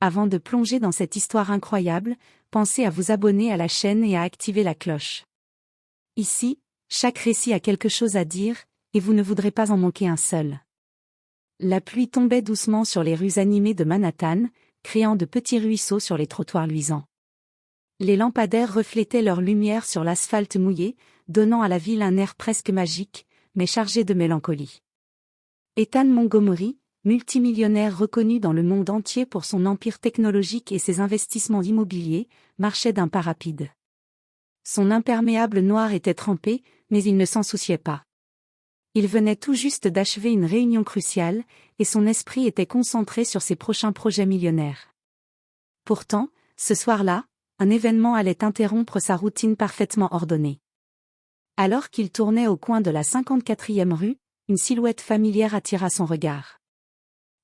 Avant de plonger dans cette histoire incroyable, pensez à vous abonner à la chaîne et à activer la cloche. Ici, chaque récit a quelque chose à dire, et vous ne voudrez pas en manquer un seul. La pluie tombait doucement sur les rues animées de Manhattan, créant de petits ruisseaux sur les trottoirs luisants. Les lampadaires reflétaient leur lumière sur l'asphalte mouillé, donnant à la ville un air presque magique, mais chargé de mélancolie. Ethan Montgomery, multimillionnaire reconnu dans le monde entier pour son empire technologique et ses investissements immobiliers, marchait d'un pas rapide. Son imperméable noir était trempé, mais il ne s'en souciait pas. Il venait tout juste d'achever une réunion cruciale, et son esprit était concentré sur ses prochains projets millionnaires. Pourtant, ce soir-là, un événement allait interrompre sa routine parfaitement ordonnée. Alors qu'il tournait au coin de la 54e rue, une silhouette familière attira son regard.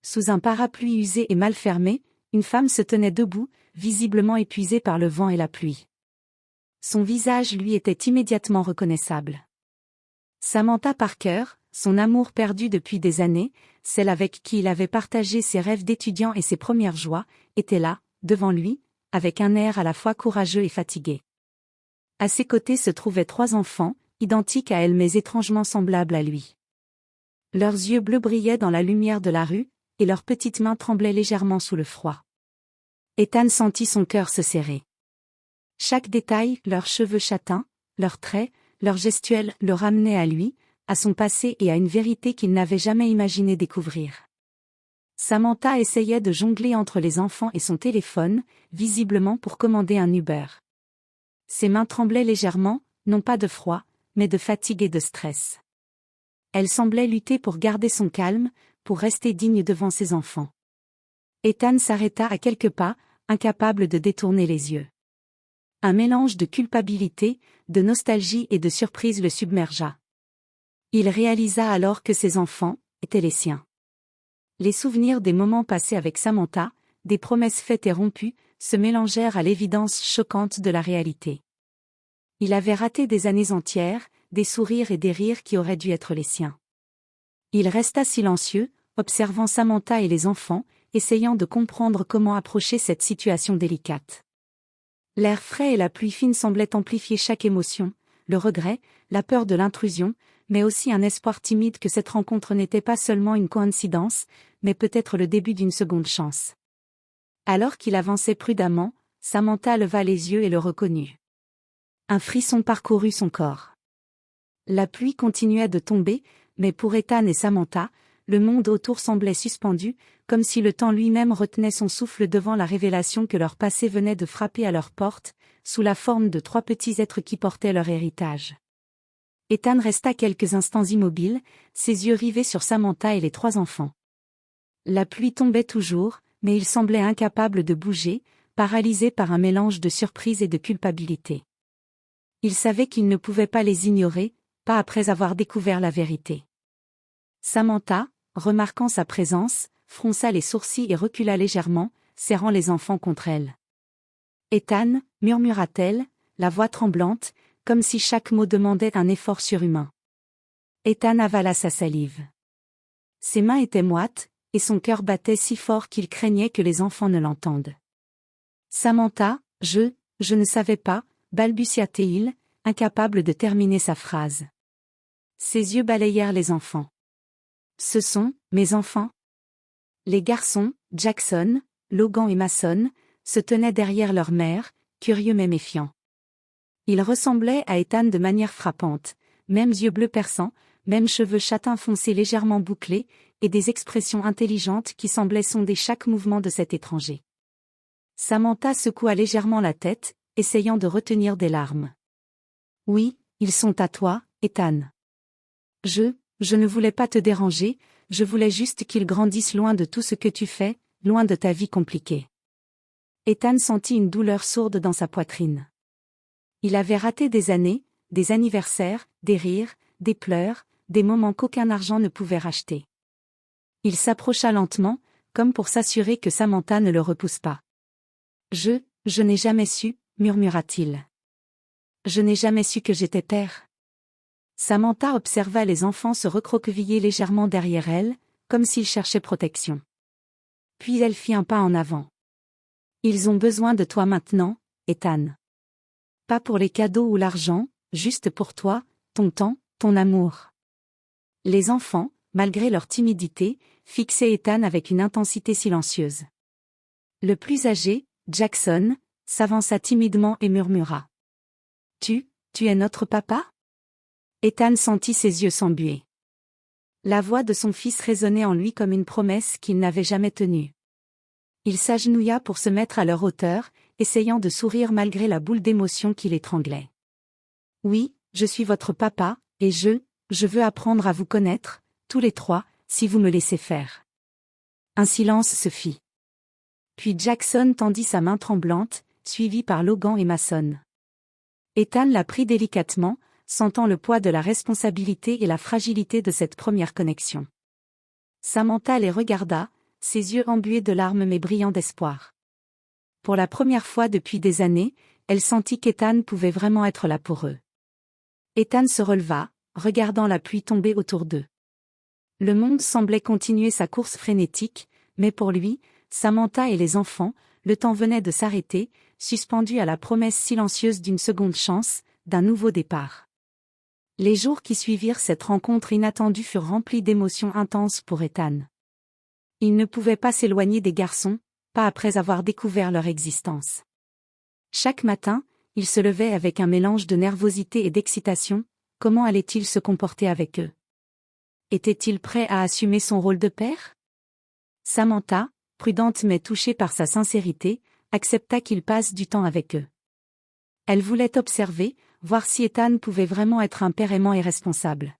Sous un parapluie usé et mal fermé, une femme se tenait debout, visiblement épuisée par le vent et la pluie. Son visage lui était immédiatement reconnaissable. Samantha Parker, son amour perdu depuis des années, celle avec qui il avait partagé ses rêves d'étudiant et ses premières joies, était là, devant lui, avec un air à la fois courageux et fatigué. À ses côtés se trouvaient 3 enfants, identiques à elle mais étrangement semblables à lui. Leurs yeux bleus brillaient dans la lumière de la rue, et leurs petites mains tremblaient légèrement sous le froid. Ethan sentit son cœur se serrer. Chaque détail, leurs cheveux châtains, leurs traits, leurs gestuels, le ramenait à lui, à son passé et à une vérité qu'il n'avait jamais imaginé découvrir. Samantha essayait de jongler entre les enfants et son téléphone, visiblement pour commander un Uber. Ses mains tremblaient légèrement, non pas de froid, mais de fatigue et de stress. Elle semblait lutter pour garder son calme, pour rester digne devant ses enfants. Ethan s'arrêta à quelques pas, incapable de détourner les yeux. Un mélange de culpabilité, de nostalgie et de surprise le submergea. Il réalisa alors que ses enfants étaient les siens. Les souvenirs des moments passés avec Samantha, des promesses faites et rompues, se mélangèrent à l'évidence choquante de la réalité. Il avait raté des années entières, des sourires et des rires qui auraient dû être les siens. Il resta silencieux, observant Samantha et les enfants, essayant de comprendre comment approcher cette situation délicate. L'air frais et la pluie fine semblaient amplifier chaque émotion, le regret, la peur de l'intrusion, mais aussi un espoir timide que cette rencontre n'était pas seulement une coïncidence, mais peut-être le début d'une seconde chance. Alors qu'il avançait prudemment, Samantha leva les yeux et le reconnut. Un frisson parcourut son corps. La pluie continuait de tomber, mais pour Ethan et Samantha, le monde autour semblait suspendu, comme si le temps lui-même retenait son souffle devant la révélation que leur passé venait de frapper à leur porte, sous la forme de 3 petits êtres qui portaient leur héritage. Ethan resta quelques instants immobile, ses yeux rivés sur Samantha et les 3 enfants. La pluie tombait toujours, mais il semblait incapable de bouger, paralysé par un mélange de surprise et de culpabilité. Il savait qu'il ne pouvait pas les ignorer, pas après avoir découvert la vérité. Samantha, remarquant sa présence, fronça les sourcils et recula légèrement, serrant les enfants contre elle. « Ethan » murmura-t-elle, la voix tremblante, comme si chaque mot demandait un effort surhumain. Ethan avala sa salive. Ses mains étaient moites, et son cœur battait si fort qu'il craignait que les enfants ne l'entendent. « Samantha, je ne savais pas » balbutia-t-il, incapable de terminer sa phrase. Ses yeux balayèrent les enfants. « Ce sont mes enfants ?» Les garçons, Jackson, Logan et Mason, se tenaient derrière leur mère, curieux mais méfiants. Ils ressemblaient à Ethan de manière frappante, mêmes yeux bleus perçants, mêmes cheveux châtains foncés légèrement bouclés, et des expressions intelligentes qui semblaient sonder chaque mouvement de cet étranger. Samantha secoua légèrement la tête, essayant de retenir des larmes. « Oui, ils sont à toi, Ethan. Je ne voulais pas te déranger, je voulais juste qu'ils grandissent loin de tout ce que tu fais, loin de ta vie compliquée. » Ethan sentit une douleur sourde dans sa poitrine. Il avait raté des années, des anniversaires, des rires, des pleurs, des moments qu'aucun argent ne pouvait racheter. Il s'approcha lentement, comme pour s'assurer que Samantha ne le repousse pas. « Je n'ai jamais su, » murmura-t-il. « Je n'ai jamais su que j'étais père. » Samantha observa les enfants se recroqueviller légèrement derrière elle, comme s'ils cherchaient protection. Puis elle fit un pas en avant. Ils ont besoin de toi maintenant, Ethan. Pas pour les cadeaux ou l'argent, juste pour toi, ton temps, ton amour. Les enfants, malgré leur timidité, fixaient Ethan avec une intensité silencieuse. Le plus âgé, Jackson, s'avança timidement et murmura. Tu es notre papa? Ethan sentit ses yeux s'embuer. La voix de son fils résonnait en lui comme une promesse qu'il n'avait jamais tenue. Il s'agenouilla pour se mettre à leur hauteur, essayant de sourire malgré la boule d'émotion qui l'étranglait. Oui, je suis votre papa, et je veux apprendre à vous connaître, tous les trois, si vous me laissez faire. Un silence se fit. Puis Jackson tendit sa main tremblante, suivi par Logan et Mason. Ethan la prit délicatement, sentant le poids de la responsabilité et la fragilité de cette première connexion. Samantha les regarda, ses yeux embués de larmes mais brillants d'espoir. Pour la première fois depuis des années, elle sentit qu'Ethan pouvait vraiment être là pour eux. Ethan se releva, regardant la pluie tomber autour d'eux. Le monde semblait continuer sa course frénétique, mais pour lui, Samantha et les enfants, le temps venait de s'arrêter, suspendu à la promesse silencieuse d'une seconde chance, d'un nouveau départ. Les jours qui suivirent cette rencontre inattendue furent remplis d'émotions intenses pour Ethan. Il ne pouvait pas s'éloigner des garçons, pas après avoir découvert leur existence. Chaque matin, il se levait avec un mélange de nervosité et d'excitation. Comment allait-il se comporter avec eux? Était-il prêt à assumer son rôle de père? Samantha, prudente mais touchée par sa sincérité, accepta qu'il passe du temps avec eux. Elle voulait observer, voir si Ethan pouvait vraiment être un père aimant et responsable.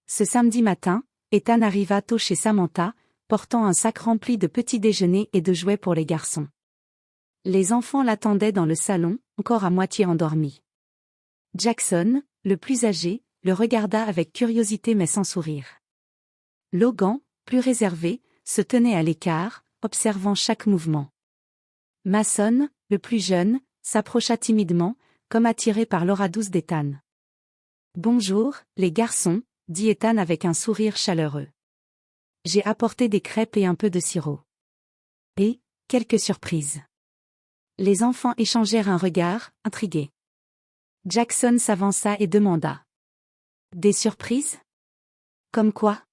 Ce samedi matin, Ethan arriva tôt chez Samantha, portant un sac rempli de petits déjeuners et de jouets pour les garçons. Les enfants l'attendaient dans le salon, encore à moitié endormis. Jackson, le plus âgé, le regarda avec curiosité mais sans sourire. Logan, plus réservé, se tenait à l'écart, observant chaque mouvement. Mason, le plus jeune, s'approcha timidement, comme attiré par l'aura douce d'Ethan. « Bonjour, les garçons », dit Ethan avec un sourire chaleureux. « J'ai apporté des crêpes et un peu de sirop. » Et, quelques surprises. Les enfants échangèrent un regard, intrigués. Jackson s'avança et demanda. « Des surprises? Comme quoi? »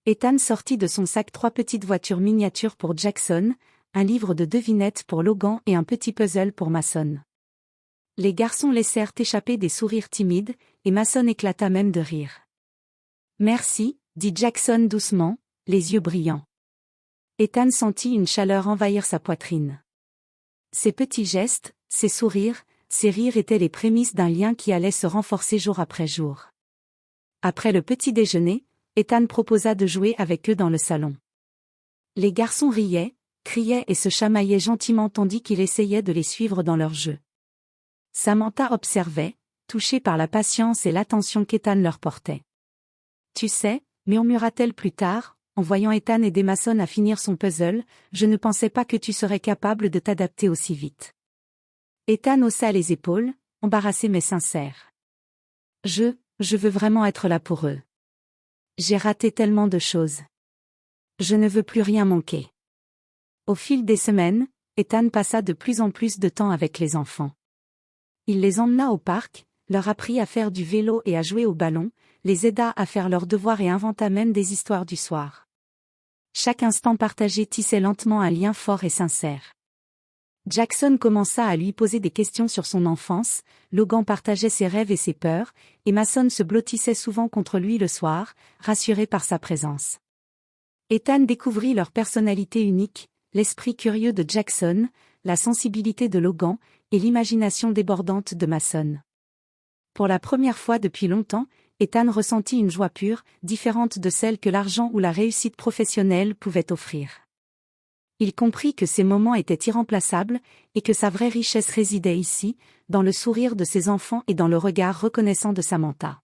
Ethan sortit de son sac 3 petites voitures miniatures pour Jackson, un livre de devinettes pour Logan et un petit puzzle pour Mason. Les garçons laissèrent échapper des sourires timides, et Mason éclata même de rire. « Merci, » dit Jackson doucement, les yeux brillants. Ethan sentit une chaleur envahir sa poitrine. Ces petits gestes, ces sourires, ces rires étaient les prémices d'un lien qui allait se renforcer jour après jour. Après le petit déjeuner, Ethan proposa de jouer avec eux dans le salon. Les garçons riaient, criaient et se chamaillaient gentiment tandis qu'il essayait de les suivre dans leur jeu. Samantha observait, touchée par la patience et l'attention qu'Ethan leur portait. « Tu sais, » murmura-t-elle plus tard, en voyant Ethan aider Mason à finir son puzzle, « je ne pensais pas que tu serais capable de t'adapter aussi vite. » Ethan haussa les épaules, embarrassé mais sincère. « Je veux vraiment être là pour eux. J'ai raté tellement de choses. Je ne veux plus rien manquer. » Au fil des semaines, Ethan passa de plus en plus de temps avec les enfants. Il les emmena au parc, leur apprit à faire du vélo et à jouer au ballon, les aida à faire leurs devoirs et inventa même des histoires du soir. Chaque instant partagé tissait lentement un lien fort et sincère. Jackson commença à lui poser des questions sur son enfance, Logan partageait ses rêves et ses peurs, et Mason se blottissait souvent contre lui le soir, rassuré par sa présence. Ethan découvrit leur personnalité unique, l'esprit curieux de Jackson, la sensibilité de Logan, et l'imagination débordante de Mason. Pour la première fois depuis longtemps, Ethan ressentit une joie pure, différente de celle que l'argent ou la réussite professionnelle pouvaient offrir. Il comprit que ces moments étaient irremplaçables, et que sa vraie richesse résidait ici, dans le sourire de ses enfants et dans le regard reconnaissant de Samantha.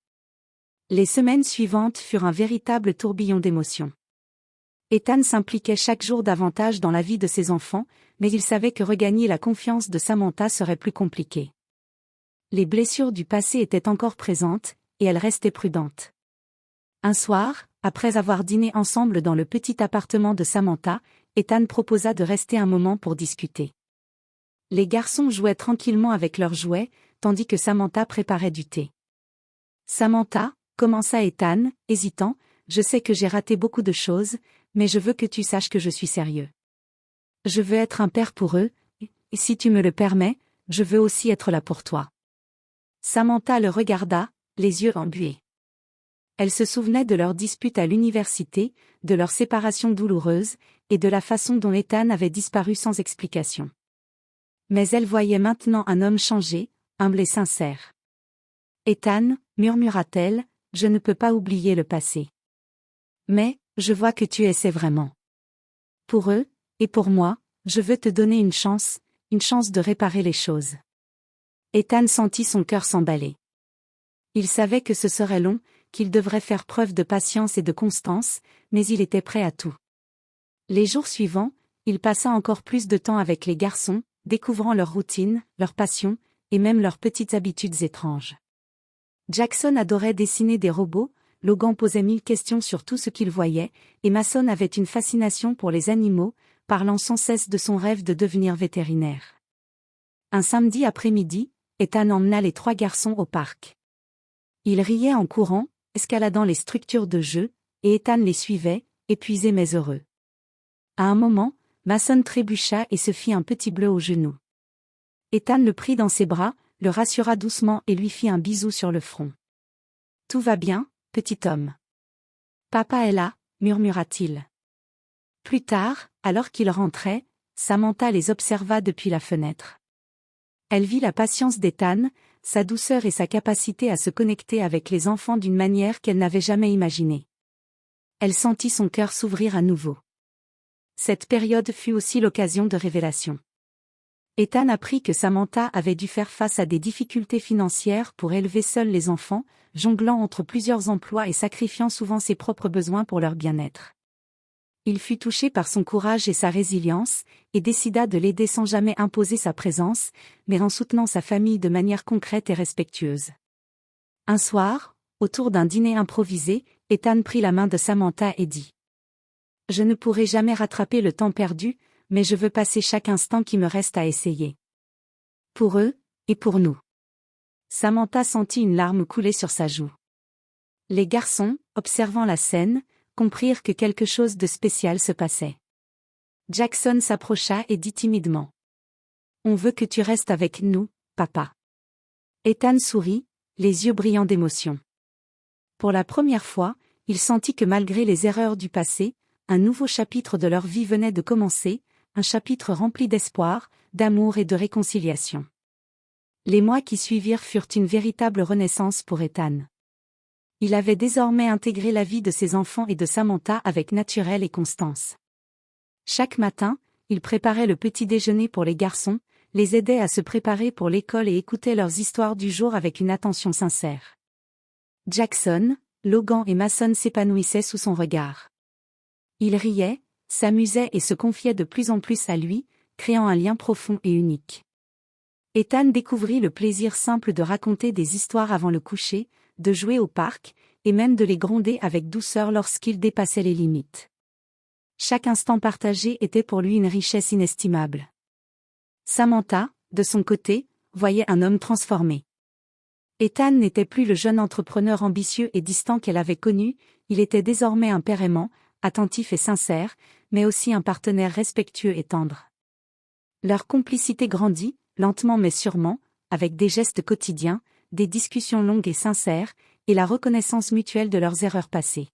Les semaines suivantes furent un véritable tourbillon d'émotions. Ethan s'impliquait chaque jour davantage dans la vie de ses enfants, mais il savait que regagner la confiance de Samantha serait plus compliqué. Les blessures du passé étaient encore présentes, et elle restait prudente. Un soir, après avoir dîné ensemble dans le petit appartement de Samantha, Ethan proposa de rester un moment pour discuter. Les garçons jouaient tranquillement avec leurs jouets, tandis que Samantha préparait du thé. Samantha, commença Ethan, hésitant, je sais que j'ai raté beaucoup de choses, mais je veux que tu saches que je suis sérieux. Je veux être un père pour eux, et si tu me le permets, je veux aussi être là pour toi. Samantha le regarda, les yeux embués. Elle se souvenait de leur dispute à l'université, de leur séparation douloureuse, et de la façon dont Ethan avait disparu sans explication. Mais elle voyait maintenant un homme changé, humble et sincère. Ethan, murmura-t-elle, je ne peux pas oublier le passé. Mais, je vois que tu essaies vraiment. Pour eux, et pour moi, je veux te donner une chance de réparer les choses. Ethan sentit son cœur s'emballer. Il savait que ce serait long, qu'il devrait faire preuve de patience et de constance, mais il était prêt à tout. Les jours suivants, il passa encore plus de temps avec les garçons, découvrant leur routine, leurs passions, et même leurs petites habitudes étranges. Jackson adorait dessiner des robots, Logan posait 1000 questions sur tout ce qu'il voyait, et Mason avait une fascination pour les animaux, parlant sans cesse de son rêve de devenir vétérinaire. Un samedi après-midi, Ethan emmena les 3 garçons au parc. Ils riaient en courant, escaladant les structures de jeu, et Ethan les suivait, épuisé mais heureux. À un moment, Mason trébucha et se fit un petit bleu au genou. Ethan le prit dans ses bras, le rassura doucement et lui fit un bisou sur le front. « Tout va bien, petit homme. »« Papa est là, » murmura-t-il. Plus tard, alors qu'il rentrait, Samantha les observa depuis la fenêtre. Elle vit la patience d'Ethan, sa douceur et sa capacité à se connecter avec les enfants d'une manière qu'elle n'avait jamais imaginée. Elle sentit son cœur s'ouvrir à nouveau. Cette période fut aussi l'occasion de révélation. Ethan apprit que Samantha avait dû faire face à des difficultés financières pour élever seuls les enfants, jonglant entre plusieurs emplois et sacrifiant souvent ses propres besoins pour leur bien-être. Il fut touché par son courage et sa résilience, et décida de l'aider sans jamais imposer sa présence, mais en soutenant sa famille de manière concrète et respectueuse. Un soir, autour d'un dîner improvisé, Ethan prit la main de Samantha et dit « Je ne pourrai jamais rattraper le temps perdu, mais je veux passer chaque instant qui me reste à essayer. Pour eux, et pour nous. » Samantha sentit une larme couler sur sa joue. Les garçons, observant la scène, comprirent que quelque chose de spécial se passait. Jackson s'approcha et dit timidement « On veut que tu restes avec nous, papa. » Ethan sourit, les yeux brillants d'émotion. Pour la première fois, il sentit que malgré les erreurs du passé, un nouveau chapitre de leur vie venait de commencer, un chapitre rempli d'espoir, d'amour et de réconciliation. Les mois qui suivirent furent une véritable renaissance pour Ethan. Il avait désormais intégré la vie de ses enfants et de Samantha avec naturel et constance. Chaque matin, il préparait le petit déjeuner pour les garçons, les aidait à se préparer pour l'école et écoutait leurs histoires du jour avec une attention sincère. Jackson, Logan et Mason s'épanouissaient sous son regard. Ils riaient, s'amusaient et se confiaient de plus en plus à lui, créant un lien profond et unique. Ethan découvrit le plaisir simple de raconter des histoires avant le coucher, de jouer au parc, et même de les gronder avec douceur lorsqu'ils dépassaient les limites. Chaque instant partagé était pour lui une richesse inestimable. Samantha, de son côté, voyait un homme transformé. Ethan n'était plus le jeune entrepreneur ambitieux et distant qu'elle avait connu, il était désormais un père aimant, attentif et sincère, mais aussi un partenaire respectueux et tendre. Leur complicité grandit, lentement mais sûrement, avec des gestes quotidiens, des discussions longues et sincères, et la reconnaissance mutuelle de leurs erreurs passées.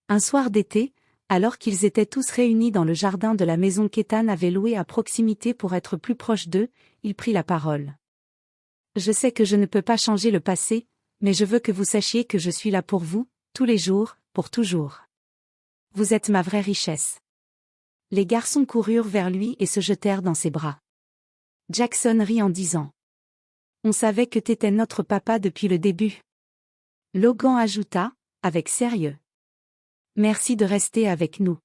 Un soir d'été, alors qu'ils étaient tous réunis dans le jardin de la maison qu'Ethan avait louée à proximité pour être plus proche d'eux, il prit la parole. « Je sais que je ne peux pas changer le passé, mais je veux que vous sachiez que je suis là pour vous, tous les jours, pour toujours. Vous êtes ma vraie richesse. » Les garçons coururent vers lui et se jetèrent dans ses bras. Jackson rit en disant « On savait que t'étais notre papa depuis le début. » Logan ajouta, avec sérieux « Merci de rester avec nous. »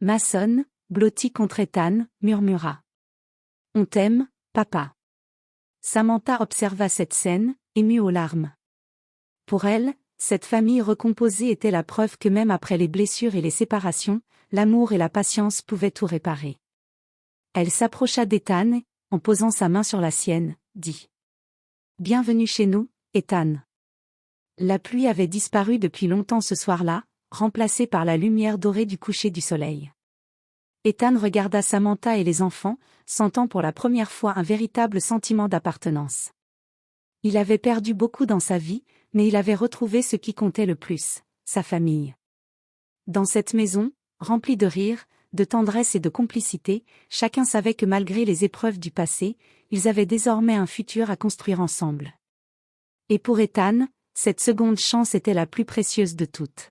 Mason, blotti contre Ethan, murmura « On t'aime, papa. » Samantha observa cette scène, émue aux larmes. Pour elle, cette famille recomposée était la preuve que même après les blessures et les séparations, l'amour et la patience pouvaient tout réparer. Elle s'approcha d'Ethan et, en posant sa main sur la sienne, dit « Bienvenue chez nous, Ethan. » La pluie avait disparu depuis longtemps ce soir-là, remplacée par la lumière dorée du coucher du soleil. Ethan regarda Samantha et les enfants, sentant pour la première fois un véritable sentiment d'appartenance. Il avait perdu beaucoup dans sa vie, mais il avait retrouvé ce qui comptait le plus, sa famille. Dans cette maison, remplie de rire, de tendresse et de complicité, chacun savait que malgré les épreuves du passé, ils avaient désormais un futur à construire ensemble. Et pour Ethan, cette seconde chance était la plus précieuse de toutes.